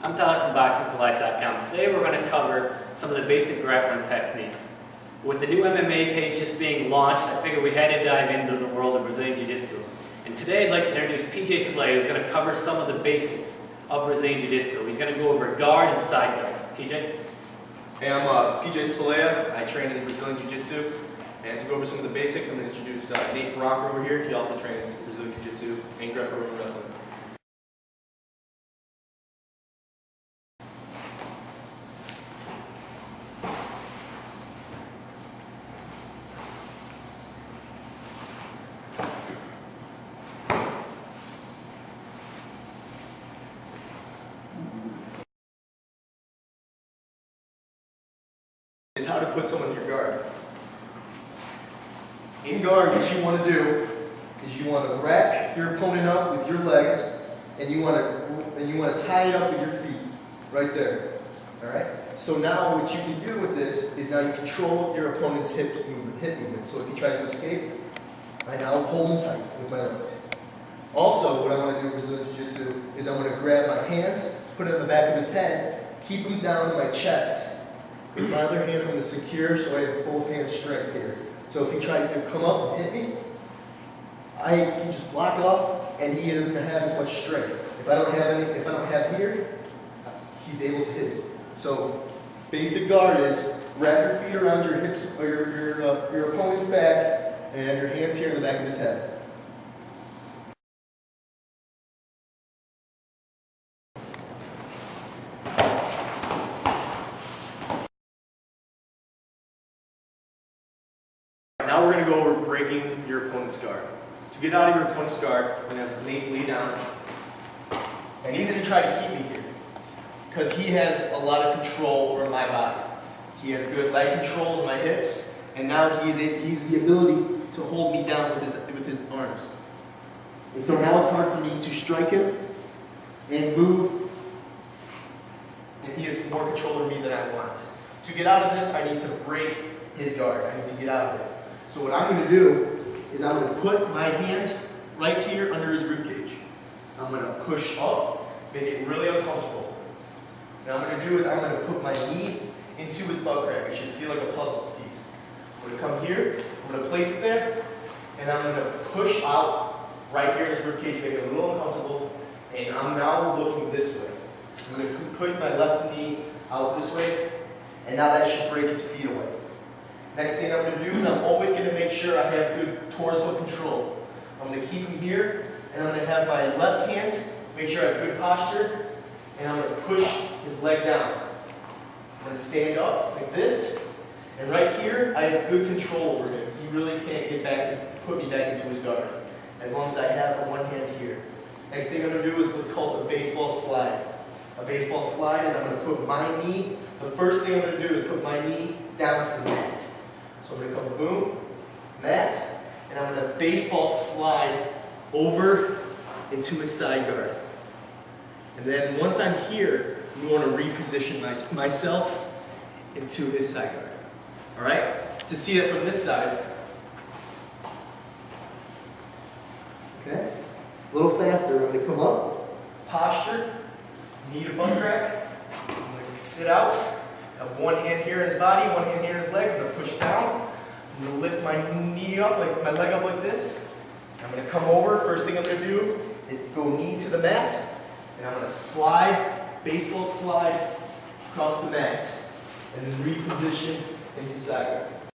I'm Tyler from BoxingForLife.com. Today we're going to cover some of the basic grappling techniques. With the new MMA page just being launched, I figured we had to dive into the world of Brazilian Jiu-Jitsu. And today I'd like to introduce PJ Slayer, who's going to cover some of the basics of Brazilian Jiu-Jitsu. He's going to go over guard and side guard. PJ? Hey, I'm PJ Slayer. I train in Brazilian Jiu-Jitsu. And to go over some of the basics, I'm going to introduce Nate Brocker over here. He also trains in Brazilian Jiu-Jitsu and Greco-Roman wrestling. Is how to put someone in your guard. In guard, what you want to do is you want to rack your opponent up with your legs, and you want to tie it up with your feet, right there. All right. So now what you can do with this is now you control your opponent's hip movement. So if he tries to escape, I now hold him tight with my legs. Also, what I want to do in Brazilian Jiu-Jitsu is I want to grab my hands, put it on the back of his head, keep him down to my chest. With my other hand, I'm going to secure so I have both hands strength here. So if he tries to come up and hit me, I can just block off, and he doesn't have as much strength. If I don't have here, he's able to hit it. So basic guard is wrap your feet around your hips or your opponent's back, and your hands here in the back of his head. Now we're going to go over breaking your opponent's guard. To get out of your opponent's guard, we're going to have Nate lay down. And he's going to try to keep me here, because he has a lot of control over my body. He has good leg control over my hips, and now he has the ability to hold me down with his arms. And so now it's hard for me to strike him and move, and he has more control over me than I want. To get out of this, I need to break his guard. I need to get out of it. So what I'm going to do is I'm going to put my hands right here under his ribcage. I'm going to push up, make it really uncomfortable. And what I'm going to do is I'm going to put my knee into his butt crack. It should feel like a puzzle piece. I'm going to come here, I'm going to place it there, and I'm going to push out right here in his ribcage, make it a little uncomfortable, and I'm now looking this way. I'm going to put my left knee out this way, and now that should break his feet away. Next thing I'm going to do is I'm always going to make sure I have good torso control. I'm going to keep him here, and I'm going to have my left hand, make sure I have good posture, and I'm going to push his leg down. I'm going to stand up like this, and right here I have good control over him. He really can't get back and put me back into his guard, as long as I have one hand here. Next thing I'm going to do is what's called a baseball slide. A baseball slide is I'm going to put my knee, the first thing I'm going to do is put my knee down to the mat. So I'm going to come boom, mat, and I'm going to baseball slide over into his side guard. And then once I'm here, I'm going to reposition myself into his side guard. All right? To see it from this side. Okay? A little faster. I'm going to come up, posture, knee to butt crack. I'm going to sit out. Have one hand here in his body, one hand here in his leg. I'm going to push down. I'm going to lift my knee up, like my leg up like this. I'm going to come over. First thing I'm going to do is to go knee to the mat. And I'm going to slide, baseball slide across the mat. And then reposition into side guard.